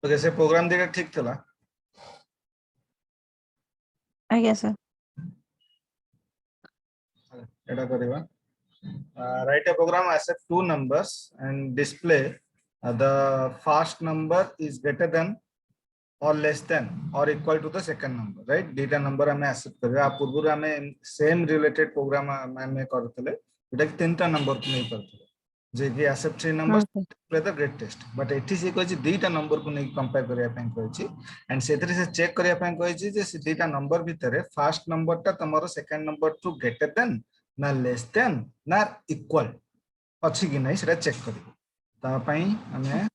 Okay से programme दिटा ठीक थला आज्ञा सर एटा करबा write a program accept two numbers and display the first number is greater than or less than or equal to the second number, right? Data number हमें accept करबे आ पूर्व हमें same related program हमें करथले एटा तीनटा number को नहीं करथले जे कि accept three numbers हाँ sir play the greatest but एठी से कहछि दुईटा नंबर को नहीं कंपेयर करिया पय कहछि एंड सेतरे से चेक करिया पय कहछि जे से दुईटा नंबर भितरे फर्स्ट नंबर ता तमरो सेकंड नंबर टू ग्रेटर देन ना लेस देन ना इक्वल अछि कि नहीं सेटा चेक करियो ता पय हमें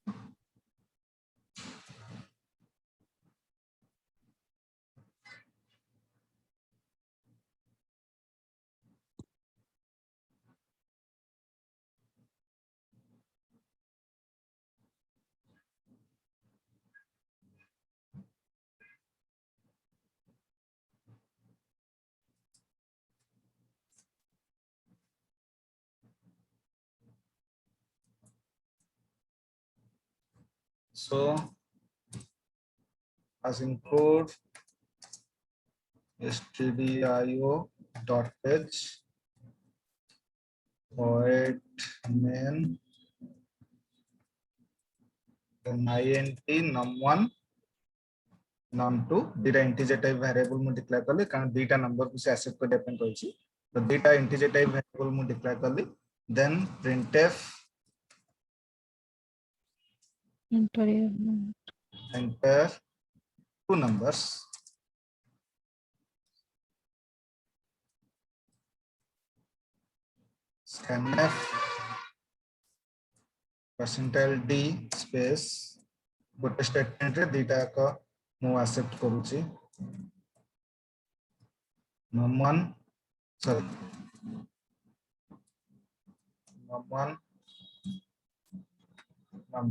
so as include stdio.h void main then int num1 num2 data integer type variable mu declare करले कारण data number को से accept करया पे कहछि तो data integer type variable mu declare करले then printf enter two numbers scanf percentile d space गोटे statement रे दीटा को मु एक्सेप्ट करूची num1 sorry num1 num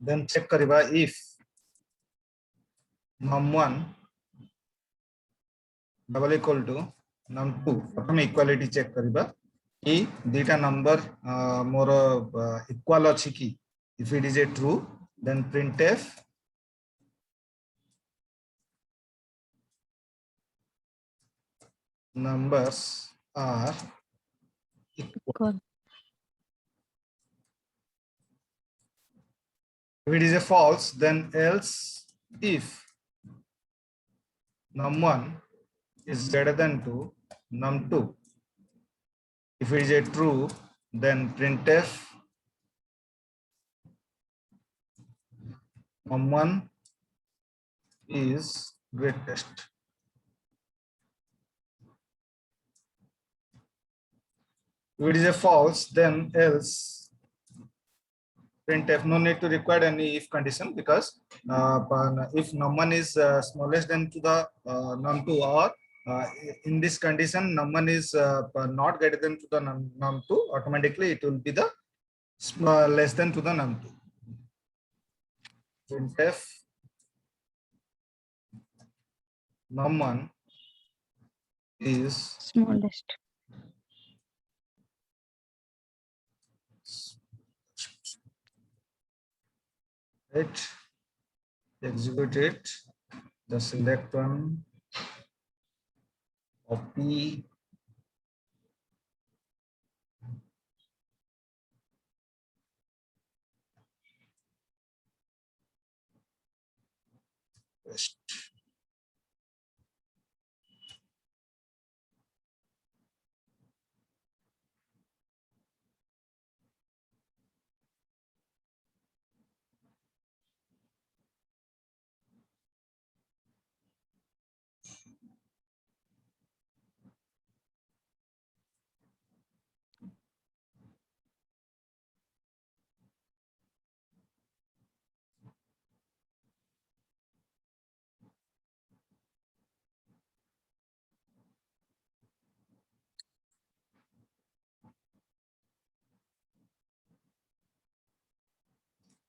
then check करिबा if num1 double equal to num2 प्रथम इक्वालिटी चेक करिबा कि दीटा नंबर मोर इक्वल अछि कि if it is a true then printf numbers are equal. Cool. If it is a false then else if num1 is greater than 2 num2 if it is a true then printf num1 is greatest. If it is a false then else printf no need to require any if condition because if num1 is smallest than to the num2 or in this condition num1 is not greater than to the num2 automatically it will be the less than to the num2. Printf num1 is Smallest. it execute it the select one copy paste.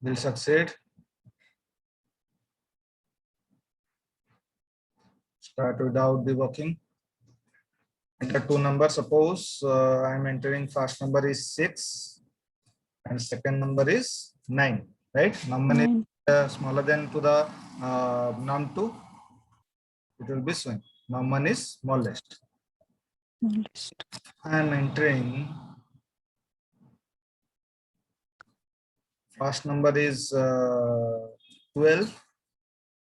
Will succeed. Start without debugging. Enter two numbers. Suppose I am entering first number is 6 and second number is 9, right? Num1 is 9. smaller than to the num2, it will be showing num1 is smallest. Smallest. I am entering first number is 12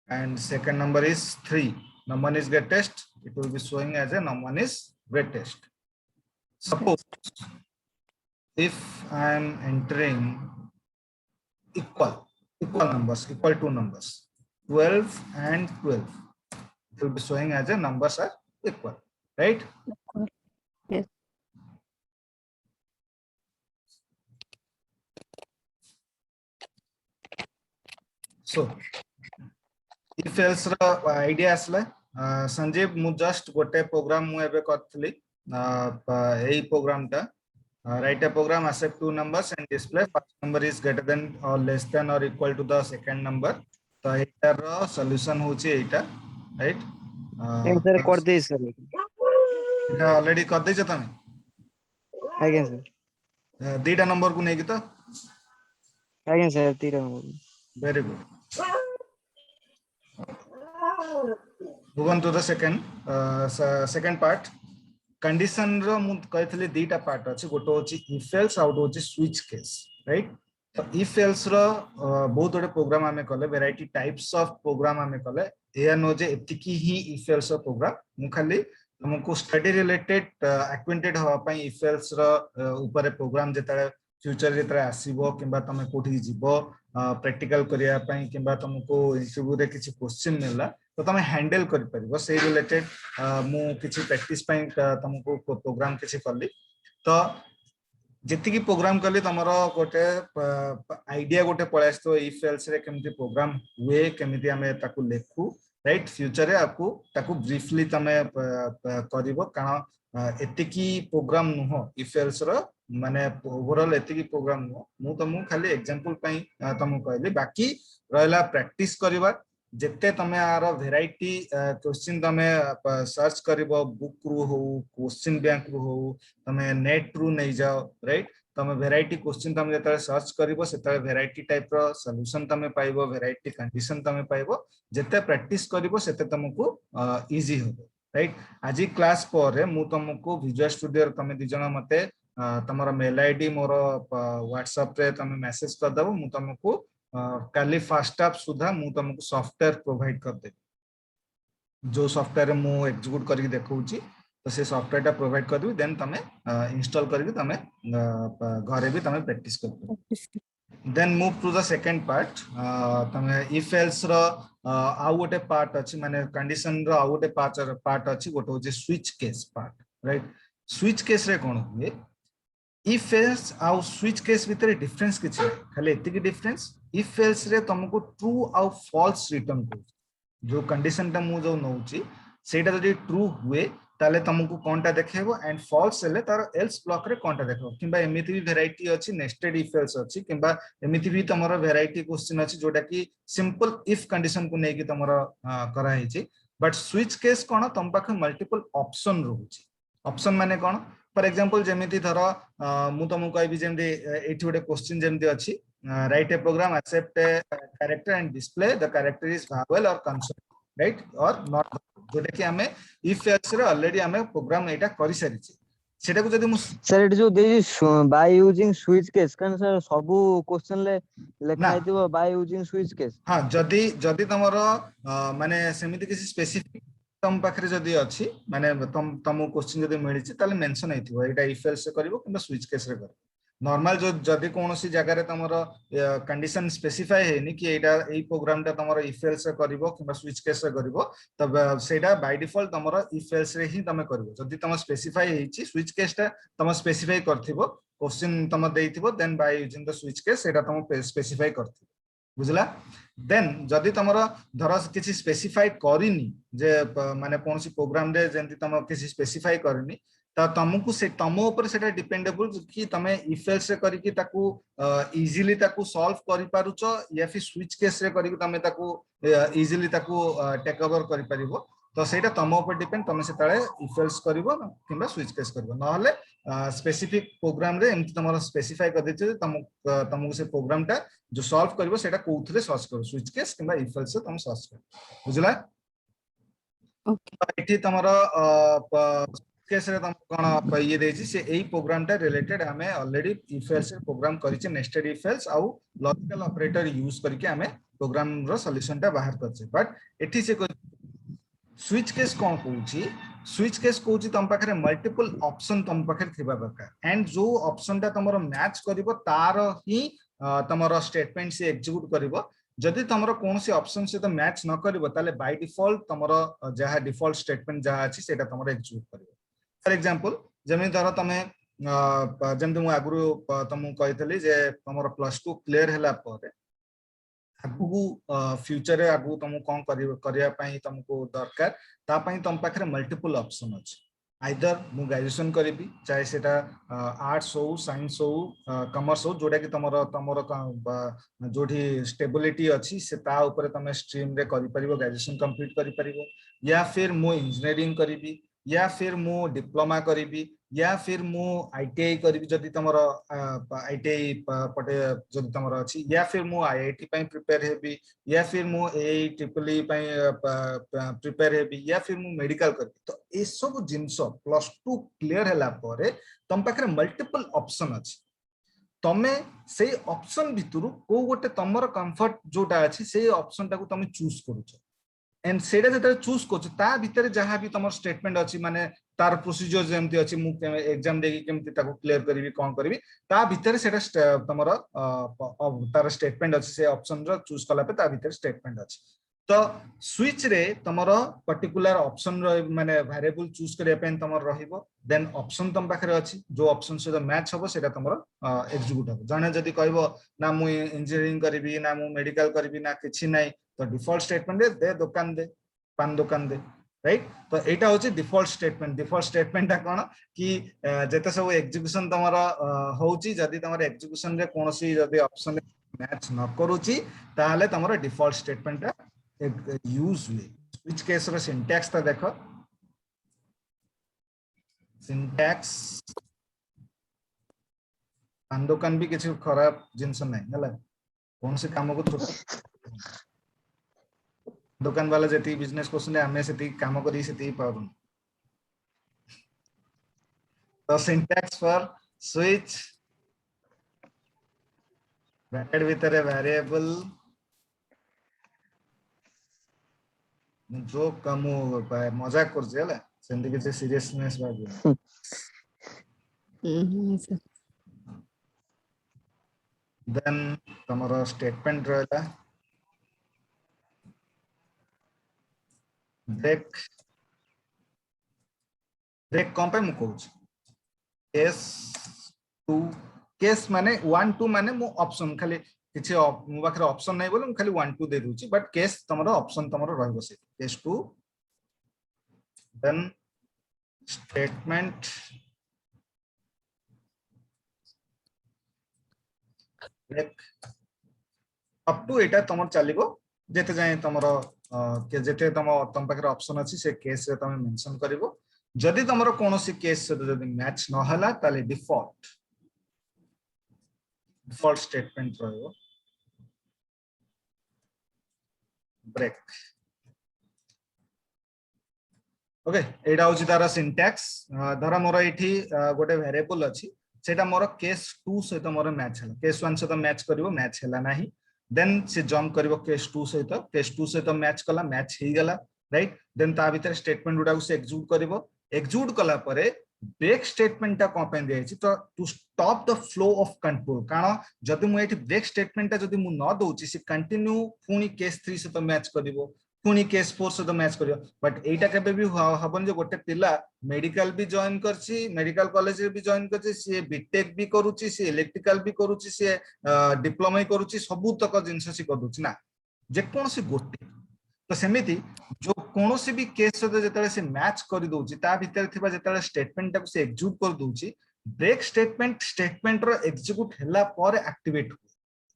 and second number is 3. Num1 is greatest, it will be showing as a num1 is greatest. Suppose if I am entering equal numbers, equal to numbers 12 and 12, it will be showing as a numbers are equal, right? Equal. Yes. So if else रा idea asla Sanjeev mu just gote program mu ebe करथली AE program ta write a program accept two numbers and display first number is greater than or less than or equal to the second number. तो एटार solution होची एटा, right? Sir कर दे sir एटा already कर देछ तमे आज्ञा sir दीटा number को नेकी तो आज्ञा सर तीर very good. Move on to the second part. Condition रो मु कहथले दीटा पार्ट अछि, गोटो अछि if else आउट होछि switch case, right? तो if else रो बहुत बड़े प्रोग्राम आमे कले, variety types of program आमे कले, एया नो जे एतिकी ही if else रो प्रोग्राम मु खाली तुमको स्टडी रिलेटेड acquainted हवा पई if else रो ऊपर प्रोग्राम जेता फ्यूचर जेता आसीबो किबा तमे कोठी जीवो प्रैक्टिकल करिया पई किबा तुमको इंटरव्यू रे किछि क्वेश्चन मिलला तो तमे हैंडल कर परिबो से रिलेटेड मु किछि प्रैक्टिस पई तुमको प्रोग्राम किछि करली। तो जेतिकी प्रोग्राम करली तमरो गोटे आईडिया गोटे पळास्तो इफ एल्स रे केमति प्रोग्राम हुए केमिति हमें ताकू लेखु, राइट? फ्यूचर रे आपको ताकू ब्रीफली तमे करिवो कारण एतिकी प्रोग्राम नुहो इफ एल्स रो माने ओवरऑल एतिकी प्रोग्राम नुहो, मु तमु खाली एग्जांपल पई तमु कहली, बाकी रहला प्रैक्टिस करबा जेते तमे आरो वेराइटी क्वेश्चन तमे सर्च करबो बुक रु हो क्वेश्चन बैंक रु हो तमे नेट रु नै जाओ, राइट? तमे वेराइटी क्वेश्चन तमे जेता सर्च करबो सेता वेराइटी टाइप रो सॉल्यूशन तमे पाइबो, वेराइटी कंडीशन तमे पाइबो, जेते प्रैक्टिस करबो सेते तमको इजी होबो, राइट? आजि क्लास पर मु तमको विजुअल स्टूडियो तमे दि जण मते तमरो मेल आईडी मोर व्हाट्सएप रे तमे मैसेज कर दबो, मु तमको काली फास्ट ऐप सुधा मु तुमको सॉफ्टवेयर प्रोवाइड कर दे, जो सॉफ्टवेयर मु एग्जीक्यूट करके देखौची तो से सॉफ्टवेयर टा प्रोवाइड कर देबी, देन तमे इंस्टॉल करके तमे घरे भी तमे प्रैक्टिस कर। Then move to the second part. तमे इफ एल्स रो आउ गोटे पार्ट अछि, माने कंडीशन रो आउ गोटे पार्ट अछि, गोटे होजे switch case part, right? Switch case रे कोन हुए इफ एल्स आउ स्विच केस भितर डिफरेंस किछ नै, खाली एतिकी डिफरेंस इफ एल्स रे तुमको ट्रू आउ फॉल्स रिटर्न को जो कंडीशन टा मु जो नउची सेटा जदि ट्रू हुए ताले तुमको कोनटा देखेबो एंड फॉल्स हेले तार एल्स ब्लॉक रे कोनटा देखो, किबा एमिति भी वेराइटी अछि नेस्टेड इफ एल्स अछि, किबा एमिति भी तमरो वेराइटी क्वेश्चन अछि जोटा कि सिंपल इफ कंडीशन को नेकी तमरो करा हिची। बट स्विच केस कोन तम पाखे मल्टीपल ऑप्शन रहउची। ऑप्शन माने कोन? फॉर एग्जांपल जेमिति धरो मु तुमको कहबी जेमिति एठी गोटे क्वेश्चन जेमिति अछि, write a program accept a character and display the character is vowel or consonant, right? or not, जोटा कि हमें if else रे ऑलरेडी हमें प्रोग्राम एटा करि सारि छी, सेटा को जदि मु सर एट जो दे बाय यूजिंग स्विच केस कान सर सब क्वेश्चन ले लेखा आइतबो बाय यूजिंग स्विच केस। हां जदि जदि तमरो माने सेमिति किसी स्पेसिफिक तम पाखरे जदि अछि माने तम क्वेश्चन जदि मिलिछि ताले mention हेतिबो Etah if else करिवो किबा switch case रे करिवो। नॉर्मल जो जदि कोनोसी जगह रे तमरो कंडीशन स्पेसिफाई हेनी कि एटा एई प्रोग्राम ता तमरो if else करिवो किबा स्विच केस रे करिवो, तब सेटा बाय डिफॉल्ट तमरो if else रे ही तमे करिवो। जदि तम स्पेसिफाई हेछि स्विच केस ता तम स्पेसिफाई करथिबो, क्वेश्चन तम देइथिबो, then by using the switch case सेटा तम स्पेसिफाई करथिबो, बुझला? देन जदि तमरो धर किछि स्पेसिफाई करिनी जे माने कोनोसी प्रोग्राम रे जेंति तम किछि स्पेसिफाई करिनी ता तमको से तम ऊपर सेटा डिपेंडेबल कि तमे इफ एल्स रे करिकि ताकू इजीली ताकू सॉल्व करि पारुचो या फिर स्विच केस रे करिकि तमे ताकू इजीली ताकू टेक ओवर करि परिबो। तो सेटा तुम ऊपर डिपेंड तुम से ताले इफ एल्स करिवो किंबा स्विच केस करिवो नहले स्पेसिफिक प्रोग्राम रे एमति तमरो स्पेसिफाई कर देछे तुमको से प्रोग्राम टा जो सॉल्व करिवो सेटा कोउथरे सर्च करो स्विच केस किंबा इफ एल्स तुम सर्च करो बुझला Okay. एठी तमरो केस रे तुम कोन ये देछि से एई प्रोग्राम टा रिलेटेड हमें ऑलरेडी इफ एल्स प्रोग्राम करिचे नेस्टेड इफ एल्स आउ लॉजिकल ऑपरेटर यूज करके हमें प्रोग्राम रो सॉल्यूशन टा बाहर करछे बट एठी से स्विच केस कोन कहूची स्विच केस कहूची तुम पाखरे मल्टीपल ऑप्शन तुम पाखरे थिबा दरकार एंड जो ऑप्शन टा तमरो मैच करिवो तार ही तमरो स्टेटमेंट से एग्जीक्यूट करिवो जदि तमरो कोनसी ऑप्शन से तो मैच न करिवो ताले बाय डिफॉल्ट तमरो जहा डिफॉल्ट स्टेटमेंट जहा अछि सेटा तमरो एग्जीक्यूट करिवो फॉर एग्जांपल जमे धरो तमे जेमते मु आगुरु तमु कहितली जे तमरो +2 क्लियर हैला परे आगु फ्यूचर रे आगु तुम कोन करिया पई तुमको दरकार ता पई तुम पाखरे मल्टीपल ऑप्शन अछि आइदर मु ग्रेजुएशन करिबी चाहे सेटा आर्ट्स हो साइंस हो कॉमर्स हो जोडा कि तमरो जोठी स्टेबिलिटी अछि से ता ऊपर तमे स्ट्रीम रे करि परिबो ग्रेजुएशन कंप्लीट करि परिबो या फिर मु इंजीनियरिंग करिबी या फिर मु डिप्लोमा करिबी या फिर मु आईटीआई करिबी जदि तमरो आईटीआई पटे जदि तमरो अछि या फिर मु आईआईटी पई प्रिपेयर हेबी या फिर मु एई ट्रिपल ई पई प्रिपेयर हेबी या फिर मु मेडिकल करबी तो ए सब जिंस +2 क्लियर हैला परे तम पाखरे मल्टीपल ऑप्शन अछि तमे से ऑप्शन भितरु को गोटे तमरो कंफर्ट जोटा अछि से ऑप्शन टाको तमे चूज करूछ एंड सेटा जते चूज करछ ता भीतर जहां भी तमर स्टेटमेंट अछि माने तार प्रोसीजर जेमति अछि मु एग्जाम देकी केमति ताको क्लियर करबी कोन करबी ता भीतर सेटा तमर तार स्टेटमेंट अछि से ऑप्शन रो चूज कला पे ता भीतर स्टेटमेंट अछि तो स्विच रे तमर पर्टिकुलर ऑप्शन रो माने वेरिएबल चूज करिया पे तमर रहिबो देन ऑप्शन तम पाखरे अछि जो ऑप्शन से मैच हबो सेटा तमर एग्जीक्यूट हबो जने जदी कहबो ना मु इंजीनियरिंग करबी ना मु मेडिकल करबी ना किछि नै तो डिफॉल्ट स्टेटमेंट दे दुकान दे पान दुकान दे राइट तो एटा होची डिफॉल्ट स्टेटमेंट ता कोन कि जेते सब एग्जीक्यूशन तमरा होची जदी तमरा एग्जीक्यूशन रे कोनसी जदी ऑप्शन मैच न करूची ताले तमरा डिफॉल्ट स्टेटमेंट ता यूज हुए स्विच केस रो सिंटैक्स ता देखो सिंटैक्स पान दुकान भी किछि खराब जिंस नै हला कोन से काम को दुकान वाला जति बिजनेस कोसले हमें सेति काम करी सेति पाउन तो सिंटैक्स फॉर स्विच ब्रैकेट भीतर वेरिएबल जो कम मजाक कर जेला सेंदी के सीरियसनेस बाबू Sir. देन तमरो स्टेटमेंट रहला ब्रेक कौन पे मु कहूँ केस 2 केस माने 1 2 माने मु ऑप्शन खाली किछि मो पाखरे ऑप्शन नै बोले मु खाली 1 2 दे दूची बट केस तमरो ऑप्शन तमरो रहबो से case 2 then statement break up टू एटा तमर चलिबो जेते जाय तमरो के जेते तम पाखरे ऑप्शन अछि से केस रे तमे मेंशन करिवो जदि तमरो कोनोसी केस से जदि मैच न हला ताले डिफॉल्ट स्टेटमेंट रहबो ब्रेक ओके एडा होची तारा सिंटैक्स धरा मोर एठी गोटे वेरिएबल अछि सेटा मोर केस 2 से तो मोर मैच हला केस 1 से तो मैच करिवो मैच हला नाही देन से जंप करिवो केस 2 से तो मैच कला मैच हे गला राइट देन ता भीतर स्टेटमेंट उडा से एग्जीक्यूट कला परे ब्रेक स्टेटमेंट ता कोन पे दियाछि तो to stop the flow of control कारण जदि मु एठी ब्रेक स्टेटमेंट ता जदि मु न दोछि से कंटिन्यू पुनी केस 3 से तो मैच करिवो पुनी केस 4 से तो मैच करियो बट एटा केबे भी हबन जे गोटे पिला मेडिकल भी जॉइन करछि मेडिकल कॉलेज रे भी जॉइन करछि से बीटेक भी करूछि से इलेक्ट्रिकल भी करूछि से डिप्लोमा करूछि सबु तक जिंस से करूछि ना जे कोनसी गोटे तो सेमिति जो कोनोसी भी केस से जेतले से मैच कर दोछि ता भीतर थिबा जेतले स्टेटमेंट टाको से एग्जीक्यूट कर दोछि ब्रेक स्टेटमेंट रो एग्जीक्यूट हला पर एक्टिवेट हो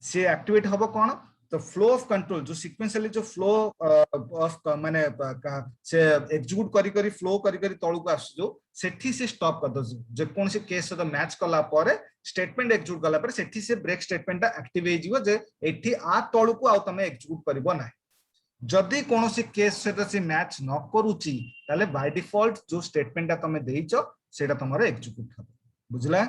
से एक्टिवेट हबो कोन तो फ्लो ऑफ कंट्रोल जो सीक्वेंशियली जो फ्लो ऑफ माने से एग्जीक्यूट करी करी फ्लो करी करी तळु को आसु जो सेठी से स्टॉप कर दो जे कोन से केस तो मैच कला पारे स्टेटमेंट एग्जीक्यूट कला पारे सेठी से ब्रेक स्टेटमेंट एक्टिव हे जीवो जे एठी आ तळु को आ तमे एग्जीक्यूट करबो ना जदि कोनोसी केस से से मैच न करूची ताले बाय डिफॉल्ट जो स्टेटमेंट तमे देइचो सेटा तमरो एग्जीक्यूट हो बुझला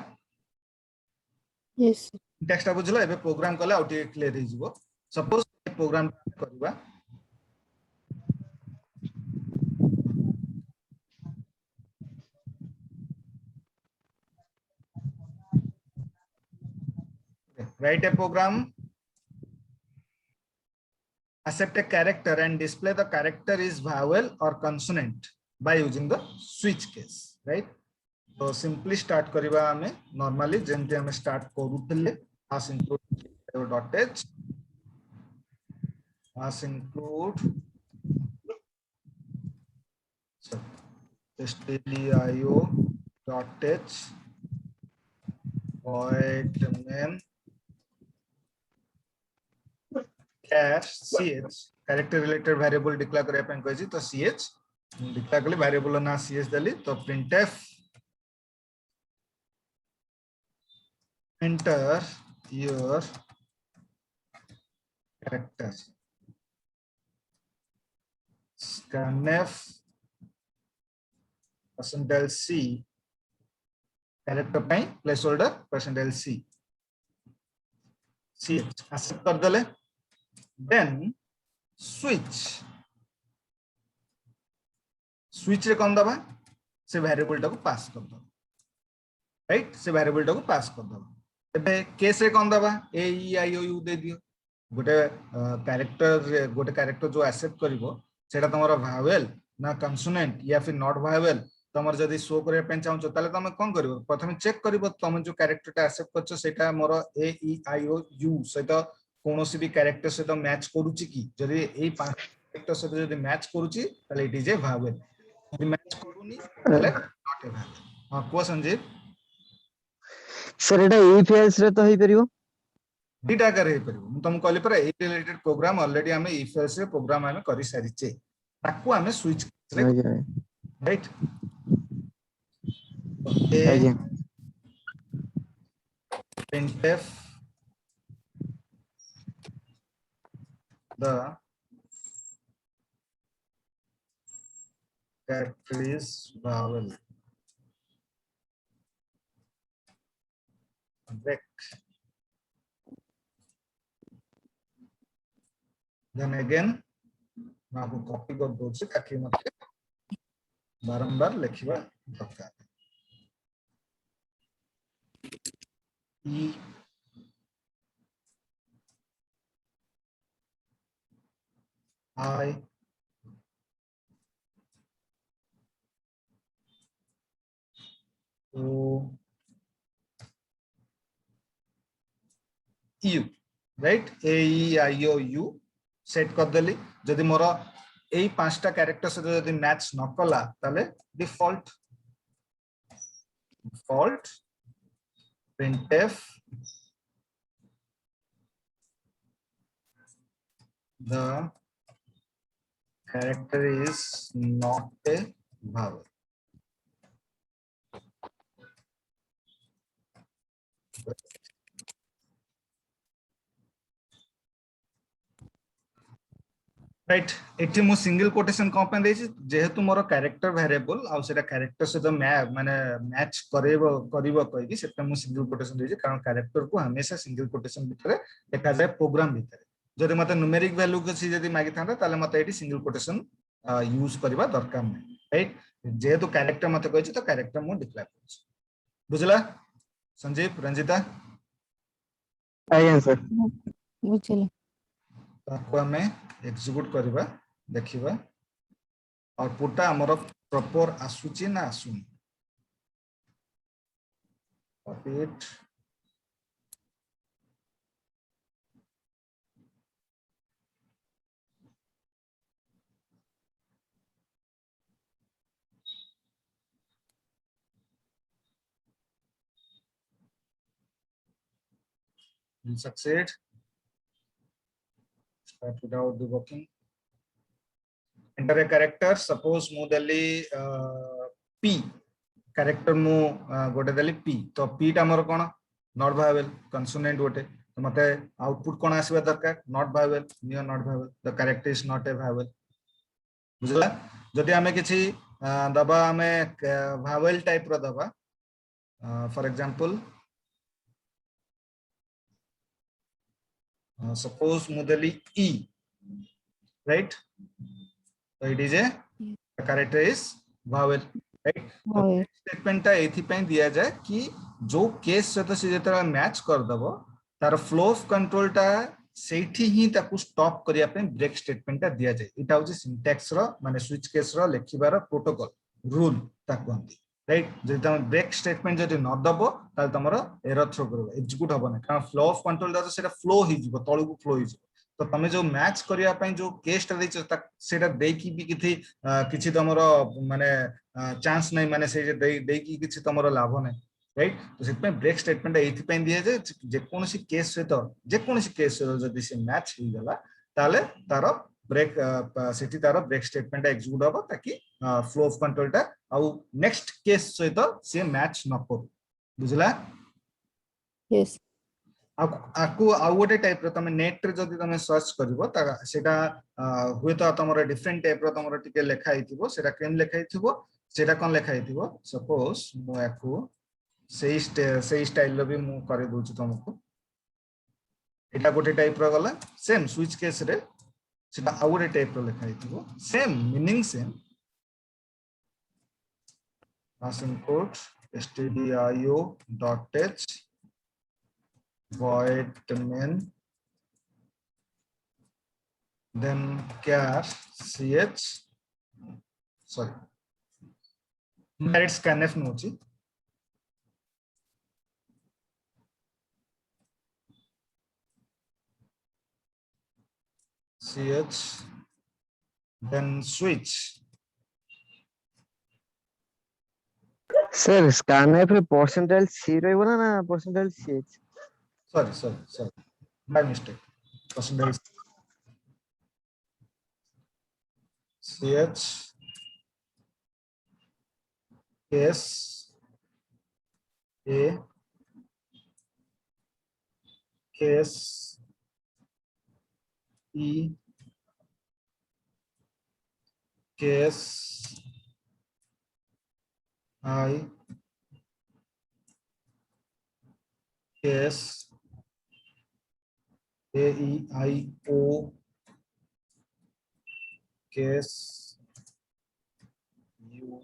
Yes. टेक्स्ट बुझला एबे प्रोग्राम कला आउट क्लियर हे जीवो सपोज प्रोग्राम करबा write a program accept a character and display the character is vowel or consonant by using the switch case right so simply start kariba ame normally jemti ame start koruthile as include dot h as include stdio dot h void main char ch character related variable declare kariya pai kahichi to ch declare kali variable na ch dali to printf enter your character scanf %c character pai placeholder %c ch accept कर दले then switch रे कौन दबा से variable टाको पास कर दो right से वेरिएबल टाको पास कर दो एबे केस रे कौन दबा ए E I O you they दियो गोटे कैरेक्टर जो एक्सेप्ट करिवो सेटा तमरो वावेल ना कंसोनेंट या फिर नॉट वावेल तमर जदी शो करे पे चाहू ताले तमे कोन करिवो प्रथमे चेक करिवो तमे जो कैरेक्टर टा एक्सेप्ट करछो सेटा मोर ए ई आई ओ यू सहित कोनोसी भी कैरेक्टर सहित मैच करूची की जदी एई पांच कैरेक्टर सहित जदी मैच करूची ताले इट इज ए वावेल जदी मैच करूनी ताले नॉट ए वावेल हां को Sanjeev sir Etah if else रे तो हेई परिबो दीटा करे परिबो मु तुम कहली पर ए रिलेटेड प्रोग्राम ऑलरेडी हमें इफ एल्स रे प्रोग्राम हमें करि सारिचे ताकू हमें स्विच रे आज्ञा राइट ए आज्ञा printf the character is vowel break then again आपको कॉपी कर दो से ताकि मत बारंबार लिखिबा दरकार E I O U right A E I O U set कर देली जदि मोर एई पांचटा कैरेक्टर से जदि मैच न कला ताले default printf the character is not a vowel right एठी मु सिंगल कोटेशन को पे देछि जेहेतु मोर कैरेक्टर वेरिएबल आ सेटा कैरेक्टर से जो माने मैच करिवो कहि कि सेटा मु सिंगल कोटेशन देछि कारण कैरेक्टर को हमेशा सिंगल कोटेशन भितरे देखा जाए प्रोग्राम भितरे जदि मते न्यूमेरिक वैल्यू के जदि मागी थांता ताले मते एठी सिंगल कोटेशन यूज करबा दरकार नै राइट जेहेतु कैरेक्टर मते कहिछि तो कैरेक्टर मु डिक्लेयर करछि बुझला संजीव रंजिता आज्ञा सर बुझिले ताको हमें एग्जीक्यूट करबा देखिबा आउटपुट ता हमर प्रॉपर आसुची ना आसुनी copy it will succeed start without debugging. Enter a character. Suppose mu deli p character mu gote deli p. तो p टा मोर कोन not vowel consonant गोटे. तो मते output कोन आसीबा दरकार not vowel near not vowel. The character is not a vowel. बुझला जदि हमें किछि दबा हमें vowel type रो दबा for example suppose mudali e, right? So it is a the character is vowel, right? तो Vowel. स्टेटमेंट टा एथि पई दिया जाए कि जो केस सहित से जेतरा मैच कर दबो तार फ्लो ऑफ कंट्रोल टा सेठी ही ताकू स्टॉप करिया पे ब्रेक स्टेटमेंट टा दिया जाए. इटा होची सिंटैक्स रो माने स्विच केस रो लेखिबार प्रोटोकॉल रूल ताकू आंती, राइट? जदि तुम ब्रेक स्टेटमेंट जदि न दबो ताल तमरो एरर थ्रो करबो एग्जीक्यूट हबो ना कारण फ्लो ऑफ कंट्रोल दा सेटा फ्लो ही जिवो तळुकु फ्लो ही जिवो. तो तमे जो मैच करिया पई जो केस टा दैछ सेटा देकी भी किछि तमरो माने चांस नहीं माने से देकी किछि तमरो लाभ नहीं, राइट? तो सेट पे ब्रेक स्टेटमेंट एथि पे दिया जे जे कोनोसी केस सहित जे कोनोसी केस जदि से मैच ही गला ताले तारो ब्रेक सेठी तारो ब्रेक स्टेटमेंट एग्जीक्यूट हबो ताकि फ्लो ऑफ कंट्रोल टा आउ नेक्स्ट केस सहित से मैच न करू. बुझला? Yes. आकु आउ गोटे टाइप रो तमे नेट रे जदि तमे सर्च करबो ता सेटा हुए तो तमरो डिफरेंट टाइप रो तमरो टिके लेखा हिथिबो सेटा केम लेखा हिथिबो सेटा कोन लेखा हिथिबो. सपोज मो आकु सेही स्टाइल रो भी मु करे दोछु तमको. एटा गोटे टाइप रो गला सेम स्विच केस रे सेटा आउ गोटे टाइप रो लेखा हिथिबो same meaning same pass input stdio.h void main then char ch sorry direct scanf nochi ch then switch. Sir scanner पे परसेंटाइल सी रहबो ना percentile C? sorry my mistake percentage ch s a case e case I case a e I o case u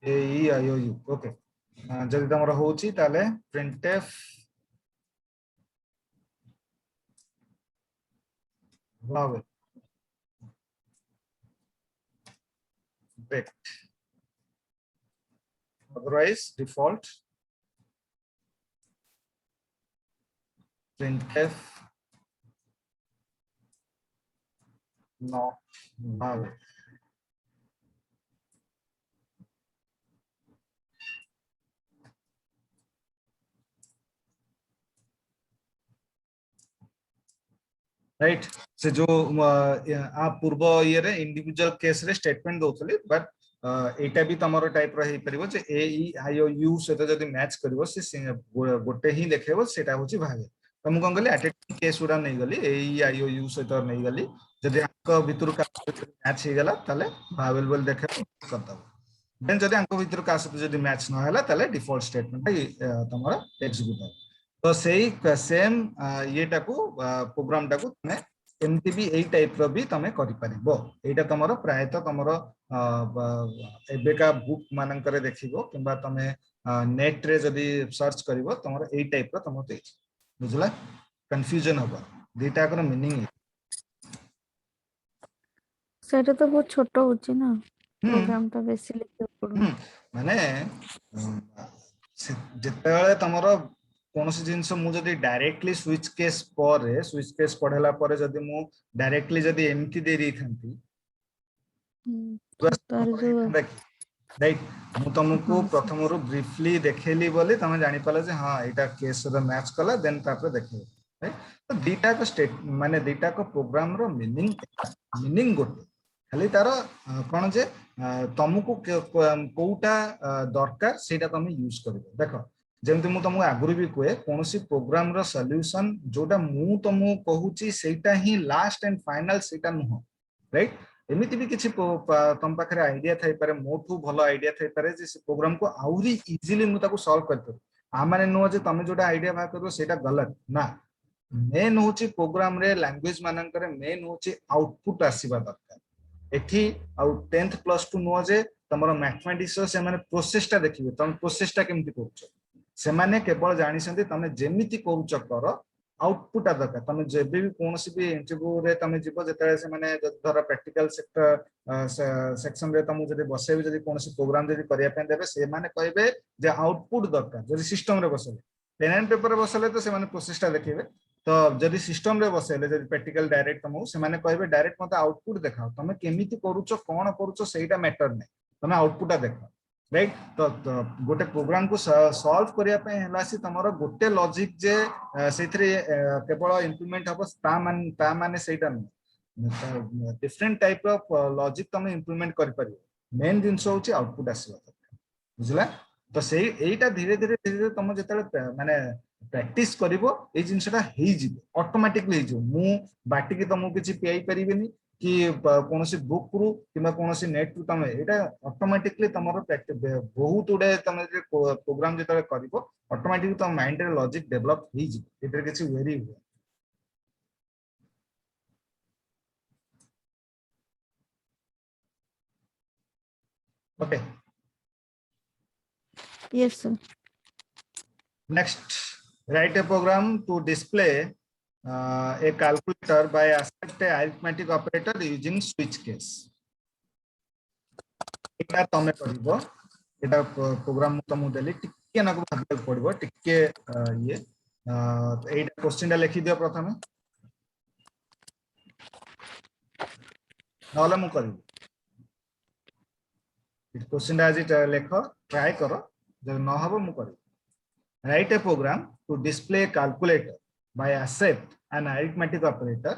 a e I o u. Okay जदि तमरा होची ताले printf vowel break otherwise default printf not vowel. Right से जो आ पूर्व ये रे individual case रे statement दोथली but एटा भी तमरो type row hey परिबो J A E I O you से तो जदी मैच करबो से गोटे ही देखेबो सेटा होची भागे. तो मु कोन गली एटेट केस उडा नै गली ए ई आई ओ यू से तो नै गली जदी अंक भितर का मैच हे गला ताले भावेल बोल देखेबो करतबो. देन जदी अंक भितर का से जदी मैच न हला ताले डिफॉल्ट स्टेटमेंट तमरो एग्जीक्यूट हो. तो सेही सेम येटा को प्रोग्राम टा को तमे एमटी भी एई टाइप रो भी तमे करि परिबो. एटा तमरो प्रायत तमरो एबेका बुक मानन करे देखिबो किबा तमे नेट रे जदी सर्च करिवो तमरो एई टाइप रो तमो देख. बुझला? कंफ्यूजन होबो डेटा को मीनिंग सेटा तो बहुत छोट होची ना प्रोग्राम टा बेसी लिखे पड़ो. माने जेतेले तमरो कोनोसी जिंस मु जदी डायरेक्टली स्विच केस पढेला परे जदी मु डायरेक्टली जदी एमटी दे दी थंती तार जो राइट मु तुमको प्रथम रु ब्रीफली देखेली बोली तमे जानि पाला जे हां एटा केस रे मैच कला देन तापर देखे right? तो दीटा को स्टेट माने दीटा को प्रोग्राम रो मीनिंग गोटे खाली तार कौन जे तुमको कोटा दरकार सेटा तुम यूज कर देख जमती मु तुमको आगुरी भी कहे कौन सी प्रोग्राम रो सॉल्यूशन जोटा मु तुमको कहूची सेटा ही लास्ट एंड फाइनल सेटा नुह राइट एमिति भी किछि तुम पाखरे आइडिया थाई पारे मोठू भलो आइडिया थाई पारे जे से प्रोग्राम को आउरी इजीली मु ताको सॉल्व कर पर आ माने नुह जे तुम जोटा आइडिया बात करो सेटा गलत ना मेन होची प्रोग्राम रे लैंग्वेज मानकर मेन होची आउटपुट आसीबा दरकार एठी आउ 10th प्लस 2 नुह जे तमरो मैथमेटिक्स से माने प्रोसेस टा देखिबे तुम प्रोसेस टा केमति करछ से माने केवल जानि संदे तुम जेमिति करछ कर आउटपुट दरकार तुम जेबे भी कोनोसी भी इंटरव्यू रे तुम जीवो जतरे से माने धर प्रैक्टिकल सेक्टर सेक्शन रे तुम जदि बसेबे जदि कोनोसी प्रोग्राम जदि करिया पे देबे से माने कहबे जे आउटपुट दरकार जदि सिस्टम रे बसले पेन एंड पेपर रे बसले तो से माने प्रोसेस टा देखिबे तो जदि सिस्टम रे बसेले जदि प्रैक्टिकल डायरेक्ट तुमको से माने कहबे डायरेक्ट मते आउटपुट देखाओ तुम केमिति करूछ कोन करूछ सेटा मैटर नै तुम आउटपुट देखाओ राइट तो गोटे प्रोग्राम को सॉल्व करिया पे हलासी तमरो गोटे लॉजिक जे सेथरे केवल इंप्लीमेंट हबो ता माने सेटा नै डिफरेंट टाइप ऑफ लॉजिक तुम इंप्लीमेंट करि परियो मेन जिंस होची आउटपुट आसीबा बुझला तो सेही एटा धीरे धीरे तुम जतले माने प्रैक्टिस करिवो ए जिंसटा हेई जिवो ऑटोमेटिकली हेई जिवो मु बाटी की तुमको किछि पेई परिबेनी कि कोनोसी बुक रु किबा कोनोसी नेट रु तमे एटा ऑटोमेटिकली तमरो प्रैक्टिस बहुत उडे तमे प्रोग्राम जतले करिवो ऑटोमेटिकली तम माइंड रे लॉजिक डेवलप हेई जिवो एटा किछि वेरी हुए okay Yes, sir. next write a program to display a calculator by accept a arithmetic operator using switch case एटा तमे करिवो एटा प्रोग्राम तमु देली टिके ना को भाबे पड़बो टिके ये एटा क्वेश्चन टा लिखि दियो प्रथमे नले मु करिवो क्वेश्चन टा आज लेखो ट्राई करो जब न हबो मु करिवो write a program to display a calculator by accept an arithmetic operator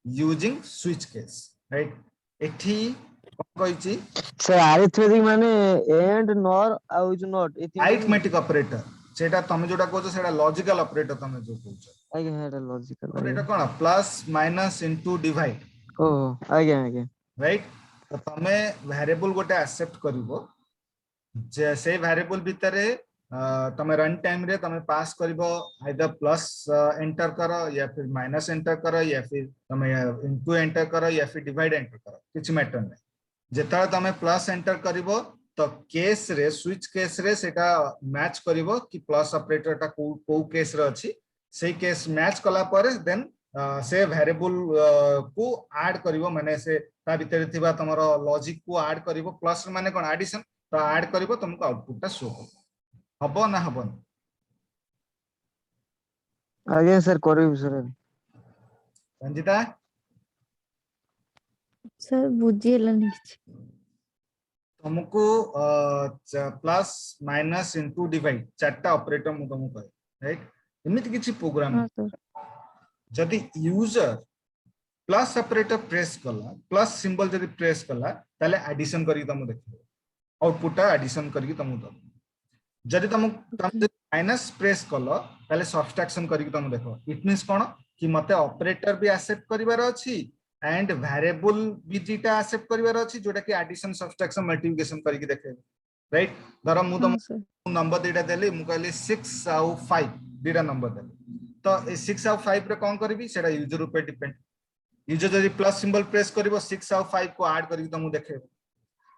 using switch case right एठी कहिछि सर अरिथमेटिक माने एंड नॉर आउ इज नॉट arithmetic operator सेटा तमे जोटा कहछो सेटा लॉजिकल ऑपरेटर तमे जो कहछो आगे हेडा लॉजिकल ऑपरेटर कोन प्लस माइनस इनटू डिवाइड ओ आगे राइट तो तमे वेरिएबल गोटे एक्सेप्ट करिवो जे से वेरिएबल भितरे तमे रन टाइम रे तमे पास करिवो आइदर प्लस एंटर करो या फिर माइनस एंटर करो या फिर तमे इनटू एंटर करो या फिर डिवाइड एंटर करो किछ मैटर नै जेता तमे प्लस एंटर करिवो तो केस रे स्विच केस रे सेटा मैच करिवो कि प्लस ऑपरेटर टा को केस रे अछि से केस मैच कला पर देन से वेरिएबल को ऐड करिवो माने से ता भितर थिबा तमरो लॉजिक को ऐड करिवो प्लस माने कोन एडिशन तो ऐड करिवो तुमको आउटपुट टा शो हबो ना हबो आगे सर करिव सर रंजिता सर बुझिएलानी किछि तुमको प्लस माइनस इनटू डिवाइड चारटा ऑपरेटर मु तुमको कहे राइट एमिति किछि प्रोग्राम हां सर जदि यूजर प्लस ऑपरेटर प्रेस कला प्लस सिंबल जदि प्रेस कला ताले एडिशन करी तुम देखिबो आउटपुट एडिशन करी तुम दो जदि तुम माइनस प्रेस कलो ताले सब्ट्रैक्शन करी तुम देखो इट मींस कोन कि मते ऑपरेटर भी एक्सेप्ट करिवार अछि एंड वेरिएबल भी जीटा एक्सेप्ट करिवार अछि जोटा कि एडिशन सब्ट्रैक्शन मल्टीप्लिकेशन करी देखे राइट धर मु तुम नंबर देटा देली मु कहली 6 और 5 दीटा नंबर देली तो ए 6 और 5 रे कोन करबी सेटा यूजर ऊपर डिपेंड यूजर जदि प्लस सिंबल प्रेस करिवो 6 और 5 को ऐड करी तुम देखे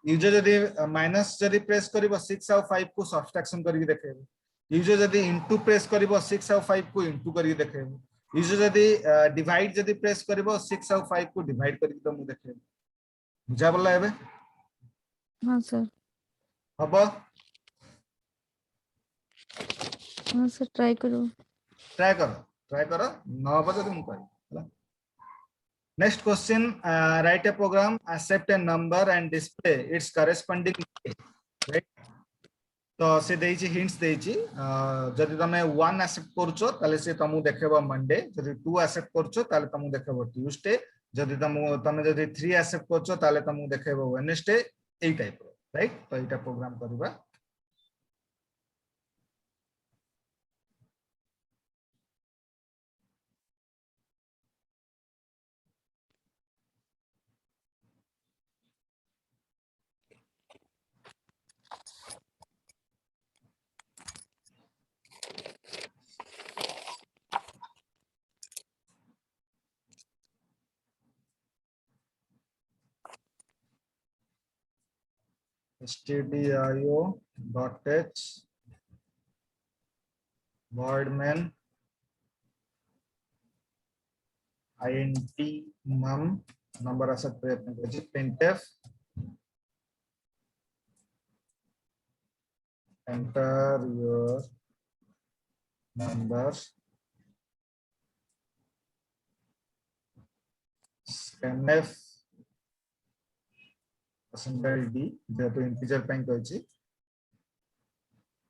यूजर जदि माइनस जदि प्रेस करिवो 6 और 5 को सब्ट्रैक्शन करी देखे यूजर जदि इनटू प्रेस करिवो 6 और 5 को इनटू करी देखे यूजर जदि डिवाइड जदि प्रेस करिवो 6 और 5 को डिवाइड करी तुम देखे बुझा बोला एबे हां सर हबो हां सर ट्राई करो न हबो जदि मु कहि next question write a program accept a number and display its corresponding right तो से देइछि हिंट्स देइछि जदि तमे 1 एक्सेप्ट करछो ताले से तुमु देखेबो मंडे जदि 2 एक्सेप्ट करछो ताले तुमु देखेबो ट्यूसडे जदि तमे जदि 3 एक्सेप्ट करछो ताले तुमु देखेबो वेडनेसडे एई टाइप रो राइट तो एटा प्रोग्राम करबा stdio.h voidmain int num number asset प्रयत्न करछि printf enter your numbers scanf percentile d जेतु इंटीजर ପାଇଁ କହିछि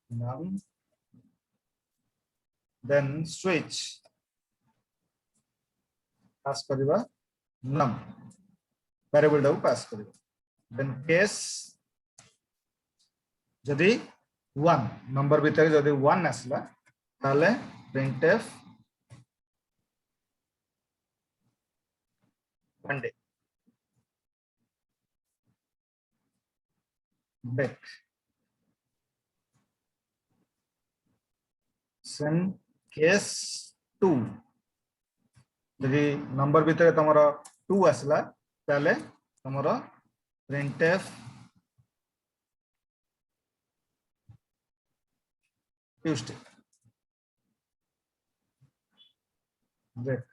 num then switch pass करिवा num variable डाउ पास करिवा then case जदि 1 नंबर भीतर जदि 1 आसला ताले printf Monday back same case 2 जदि नंबर भीतर तमरो 2 आसला ताले तमरो printf Tuesday break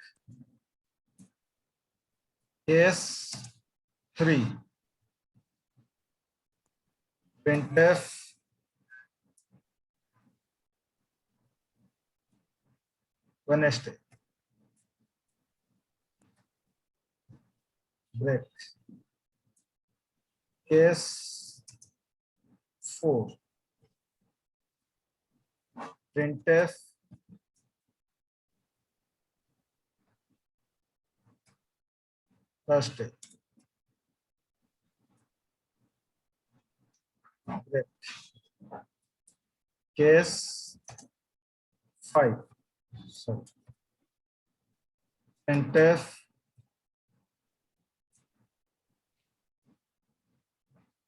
case 3 printf Wednesday break case 4 printf Thursday break case 5 sorry printf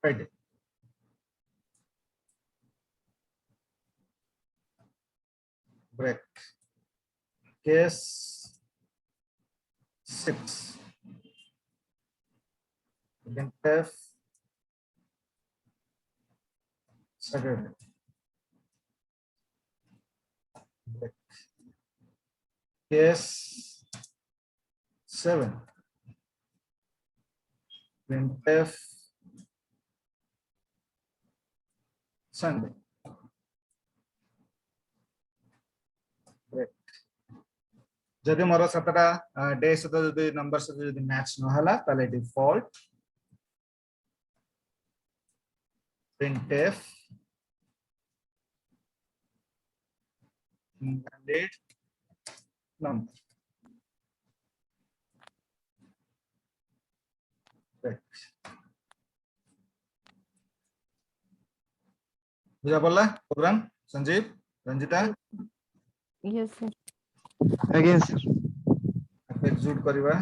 Friday break case 6 printf Saturday break case 7 printf Sunday break जदि मोर सतटा day सहित जदि number सहित जदि match न हला ताले default printf invalid number break बुझा पड़ला program Sanjeev Ranjita yes sir ଆଜ୍ଞା sir एक्सिक्यूट करबा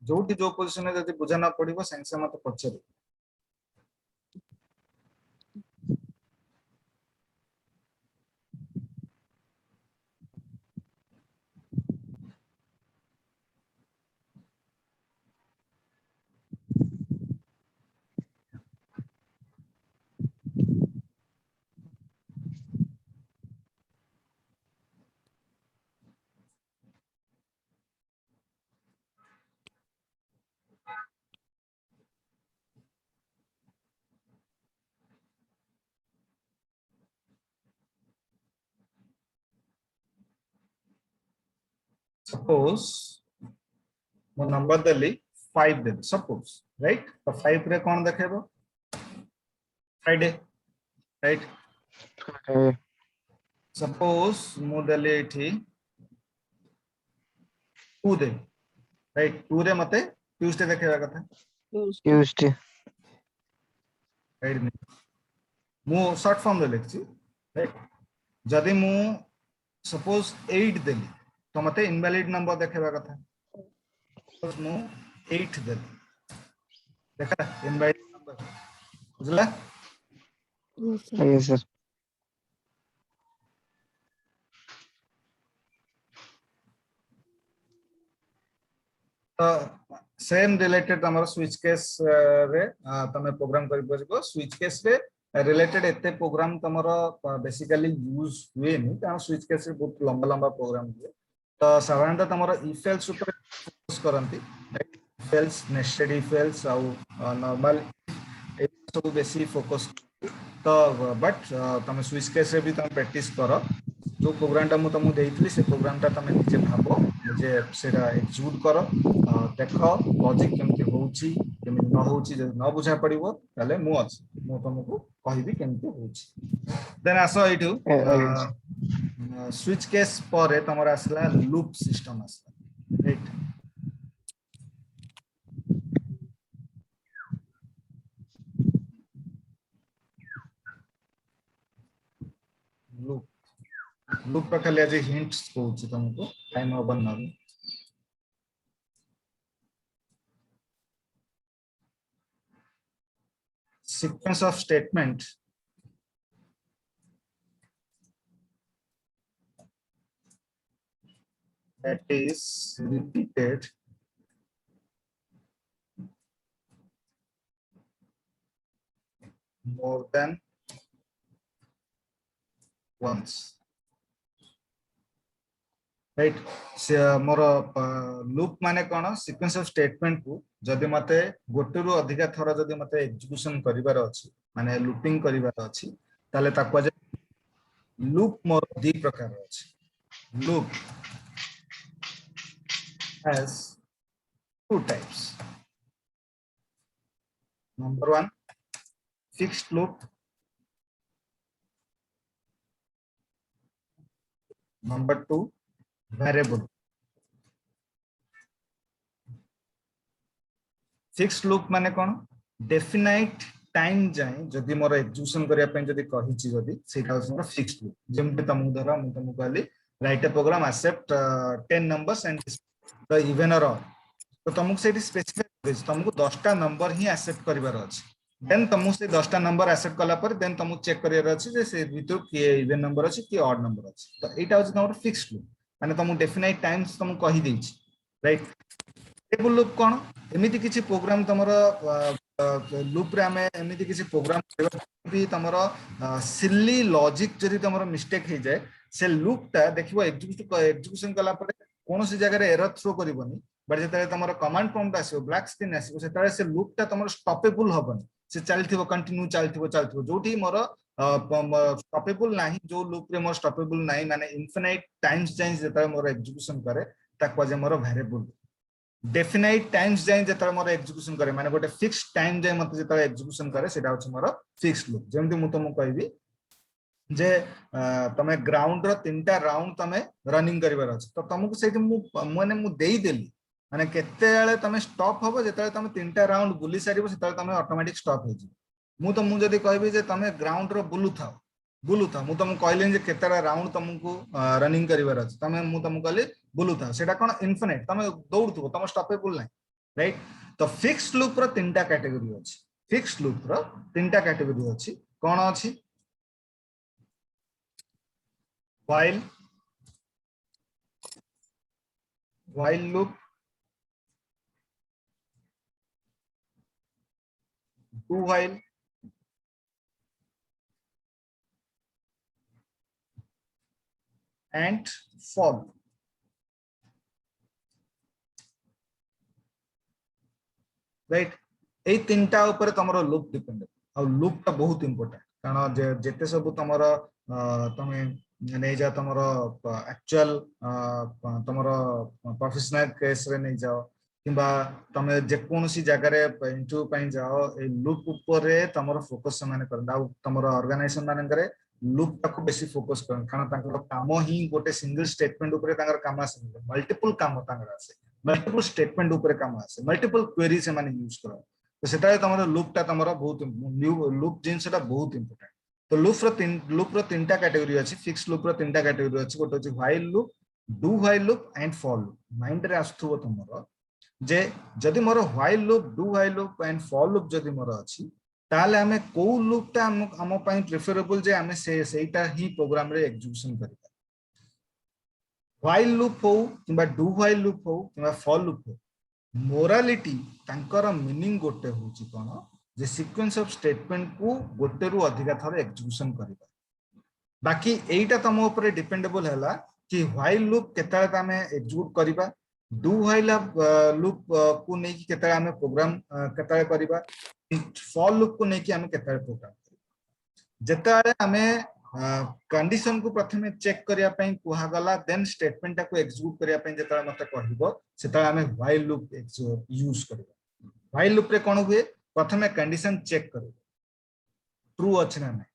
जोटी जो पोजीशन में जदि बुझा ना पड़िबो संगे मत पछरे सपोज मो नंबर देली 5 दे सपोज राइट तो 5 रे कोन देखेबो फ्राइडे राइट सपोज मु देले एठी 2 दे राइट 2 रे मते ट्यूसडे देखेबा कथा ट्यूसडे राइट मु शॉर्ट फॉर्म रे लिखछि राइट जदि मु सपोज 8 देली तो मते इनवैलिड नंबर देखेबा कथा सपोज मु 8 देली देखा इनवैलिड नंबर बुझला Yes, sir. Yes sir same related हमर स्विच केस रे तमे प्रोग्राम करि परबो स्विच केस रे रिलेटेड एते प्रोग्राम तमर बेसिकली यूज हुए नहीं कारण स्विच केस रे बहुत लंबा लंबा प्रोग्राम हुए तो साधारणतः तमर इफ एल्स ऊपर फोकस करंती if else nested if else आ नॉर्मल ए सब बेसी फोकस तो बट तमे स्विच केस रे भी तमे प्रैक्टिस करो जो प्रोग्राम टा मु तुमको देइतली से प्रोग्राम टा तमे निजे भाबो निजे सेटा एग्जीक्यूट करो देख लॉजिक केमती होउची केमती न होउची जे न बुझा पड़िबो ताले मु अछि मु तुमको कहिबी केमती होउची देन आसो इटू स्विच केस परे तमर आसला लूप सिस्टम आसला राइट लूप लूप का खाली आज हिंट्स कहूची तुमको टाइम ओवर न sequence of statement that is repeated more than once right से मोर लूप माने कोन सीक्वेंस ऑफ स्टेटमेंट को जदि मते गोटे रु अधिका थर जदि मते एग्जीक्यूशन करिवार अछि माने लूपिंग करिवार अछि ताले ताको जे लूप मोर दी प्रकार अछि loop has two types number 1 fixed loop number 2 variable fixed loop माने कोन डेफिनाइट टाइम जाए जदि मोर एग्जीक्यूशन करिया पे जदि कहिची जदि सेटा होस फिक्स्ड लूप जेमते तमु धरा मु तमु कहली write a program accept 10 numbers and the even or तो तमु से स्पेसिफाई तमु 10 टा नंबर ही एक्सेप्ट करिवार अछि देन तमु से 10 टा नंबर एक्सेप्ट कला पर देन तमु चेक करिवार अछि जे से भितर कि इवन नंबर अछि कि ऑड नंबर अछि तो एटा होस तमर फिक्स्ड लूप माने तमु डेफिनाइट टाइम्स तमु कहि देछि राइट टेबल लूप कोन एमिति किछि प्रोग्राम तमर लूप रे हमें एमिति किछि प्रोग्राम भी तमर सिली लॉजिक जदि तमर मिस्टेक हे जाय से लूप ता देखिबो एग्जीक्यूशन कला पर कोनोसी जगह रे एरर थ्रो करिवनी बट जेतले तमर कमांड प्रॉम्प्ट आसीबो ब्लैक स्क्रीन आसीबो सेतले से लूप ता तमर स्टॉपेबल होबनी से चलथिबो कंटिन्यू चलथिबो जोठी मोर स्टॉपेबल नाही जो लूप रे मोर स्टॉपेबल नाही माने इनफिनाइट टाइम्स चेंज जेतले मोर एग्जीक्यूशन करे ताको जे मोर वेरिएबल डेफिनाइट टाइम्स जाय जेतले मोर एग्जीक्यूशन करे माने गोटे फिक्स्ड टाइम जाय मते जेतले एग्जीक्यूशन करे सेटा होछ मोर फिक्स्ड लूप जेमति मु तुमको कहबी जे तमे ग्राउंड रो तीनटा राउंड तमे रनिंग करिवार अछि तो तुमको सेठी माने मु देई देली माने केते बेले तमे स्टॉप होबो जेतले तमे तीनटा राउंड बुली सारिबो सेतले तमे ऑटोमेटिक स्टॉप हो जी मु जदी कहबी जे तमे ग्राउंड रो बुलु था मु तुमको कहले जे केतेरा राउंड तुमको रनिंग करिवार अछि तमे मु तुमको कहली बुलु था सेटा कोन इनफिनिट तमे दौड़थबो तमे स्टॉपेबल नाही राइट तो फिक्स्ड लूप रो तीनटा कैटेगरी अछि फिक्स्ड लूप रो तीनटा कैटेगरी अछि कोन अछि while loop do while and for right ए तीनटा ऊपर तमरो लूप डिपेंड आ लूप ता बहुत इंपोर्टेंट कारण जेते सब तमरो तमे नै जा तमरो एक्चुअल तमरो प्रोफेशनल केस रे नै जाओ किंबा तमे जेकोनसी जगह इंटरव्यू पई जाओ ए लूप ऊपर तमरो फोकस माने कर दाउ तमरो ऑर्गेनाइजेशन माने करे लूप टाको बेसी फोकस कर कारण तांकर काम ही गोटे सिंगल स्टेटमेंट ऊपर तांकर काम आसे मल्टीपल काम तांकर आसे मल्टीपल स्टेटमेंट ऊपर काम आसे मल्टीपल क्वेरी से माने यूज करो तो सेटा तमरो लूप टा तमरो बहुत लूप जिनसटा बहुत इंपोर्टेंट तो लूप रो तीनटा कैटेगरी अछि फिक्स लूप रो तीनटा कैटेगरी अछि गोटे अछि while loop do while loop and for loop mind रे आस्थुव तमरो जे जदि मोर while loop do while loop and for loop जदि मोर अछि ताले हमें को लूप टा हम पई प्रेफरेबल जे हमें सेटा ही प्रोग्राम रे एग्जीक्यूशन करिबा व्हाइल लूप हो किबा डू व्हाइल लूप हो किबा फॉर लूप हो मोरालिटी तांकर मीनिंग गोटे होची कोन जे सीक्वेंस ऑफ स्टेटमेंट को गोटे रु अधिका थर एग्जीक्यूशन करिबा बाकी एटा तम ऊपर डिपेंडेबल हैला कि व्हाइल लूप केता तमे एग्जीक्यूट करिबा डू व्हाइल लूप को नै कि केता हमें प्रोग्राम केता करिबा फॉर लूप को नै कि हमें केता प्रोग्राम जेता हमें कंडीशन को प्रथमे चेक करिया पई कुहा गला देन स्टेटमेंट को एग्जीक्यूट करिया पई जेता मते कहिबो सेता हमें व्हाइल लूप यूज करिबा व्हाइल लूप रे कोन हुए प्रथमे कंडीशन चेक करिबो ट्रू अछि ना नै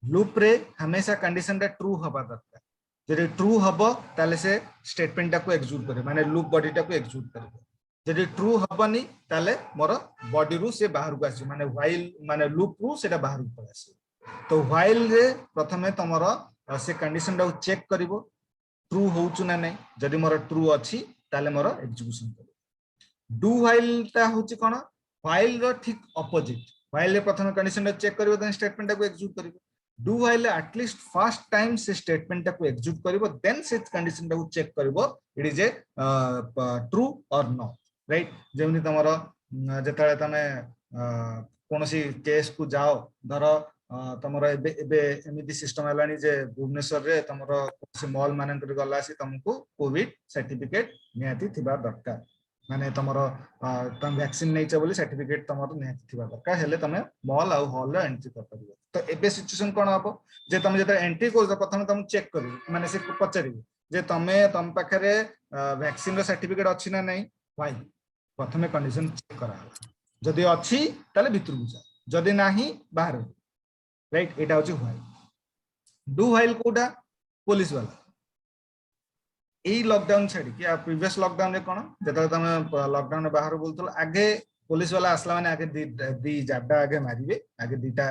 लूप रे हमेशा कंडीशन रे ट्रू हबा दरकार जदि ट्रू हबो ताले से स्टेटमेंट को एग्जीक्यूट करे माने लूप बॉडी को एग्जीक्यूट करे जदि ट्रू हबनी ताले मोर बॉडी रु से बाहर को आसी माने व्हाइल माने लूप रु सेटा बाहर को आसी तो व्हाइल रे प्रथमे तमर से कंडीशन टा चेक करिवो ट्रू होउछु ना नै जदि मोर ट्रू अछि ताले मोर एग्जीक्यूशन करिवो डू व्हाइल ता होछि कोन व्हाइल रो ठीक ऑपोजिट व्हाइल रे प्रथमे कंडीशन टा चेक करिवो देन स्टेटमेंट को एग्जीक्यूट करिवो do while at least first time से स्टेटमेंट को एग्जीक्यूट करिवो देन से कंडीशन को चेक करिवो इट इज ए ट्रू और नॉट राइट जेमनि तमरो जेताले तमे कोनोसी केस को जाओ धरो तमरो एबे एमिति सिस्टम हलानी जे भुवनेश्वर रे तमरो कोनोसी मॉल मानन कर गलासी तुमको कोविड सर्टिफिकेट नियाती थिबा दरकार माने तमरो तम वैक्सीन नै छ बोली सर्टिफिकेट तमरो नियाती थिबा दरकार हेले तमे मॉल आ हॉल रे एंट्री कर परिबो तो एबे सिचुएशन कोन हबो जे तमे जेता एंट्री कर प्रथम तुम चेक करिवो माने से पचरिवो जे तम पाखरे वैक्सीन रो सर्टिफिकेट अछि ना नै व्हाई प्रथमे कंडीशन चेक करा जदि अछि ताले भितर जा जदि नाही बाहर राइट एटा होची व्हाई डू व्हाइल कोडा पुलिस वाला एई लॉकडाउन छाड़ी कि प्रीवियस लॉकडाउन रे कोन जेता तमे लॉकडाउन रे बाहर बोलतो आगे पुलिस वाला असला माने आगे दी जाडा आगे मारिबे आगे दीटा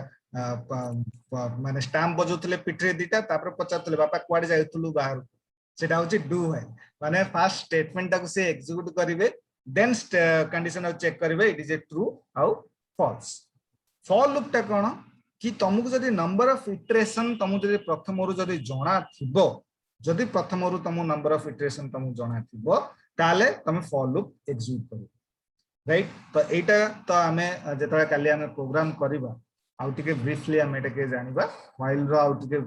माने स्टैम्प बजौतले पिठरे दीटा तापर पचातले बापा कुआडे जायतलु बाहर सेटा होची डू व्हाइल माने फर्स्ट स्टेटमेंट टाको से एग्जीक्यूट करिवे देन कंडीशन चेक करिवे इट इज ए ट्रू आउ फॉल्स फॉर लूप टा कोन कि तुमको जदि नंबर ऑफ इटरेशन तुमको जदि प्रथम रु जदि जणा थिबो जदि प्रथम रु तुम नंबर ऑफ इटरेशन तुमको जणा थिबो ताले तुम फॉर लूप एग्जीक्यूट करिवो राइट तो एटा तो हमें जेता काली हमें प्रोग्राम करबा आउ टिके ब्रीफली हमें टिके जानिबा व्हाइल रो आउ टिके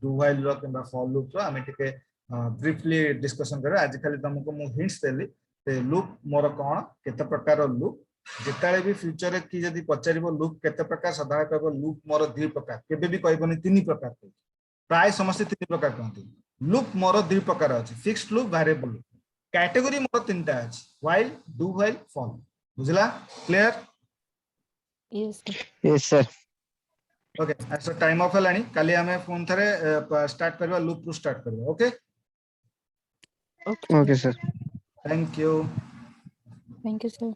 डू व्हाइल रो किबा फॉर लूप रो हमें टिके ब्रीफली डिस्कशन करबा आज खाली तुमको मु हिंट्स देली ते लूप मोर कोन केते प्रकार लूप जेताले भी फ्यूचर की जदि पचारिबो लूप केते प्रकार सदा कहबो लूप मोर दुई प्रकार केबे भी कहबोनी तीन प्रकार प्राय समस्त तीन प्रकार कहते लूप मोर दुई प्रकार अछि fixed loop variable loop category मोर तीनटा अछि व्हाइल डू व्हाइल फॉर बुझला clear yes sir okay so time off हलानी काली हमें फोन थरे स्टार्ट करबा लूप रु स्टार्ट करबा okay okay sir thank you sir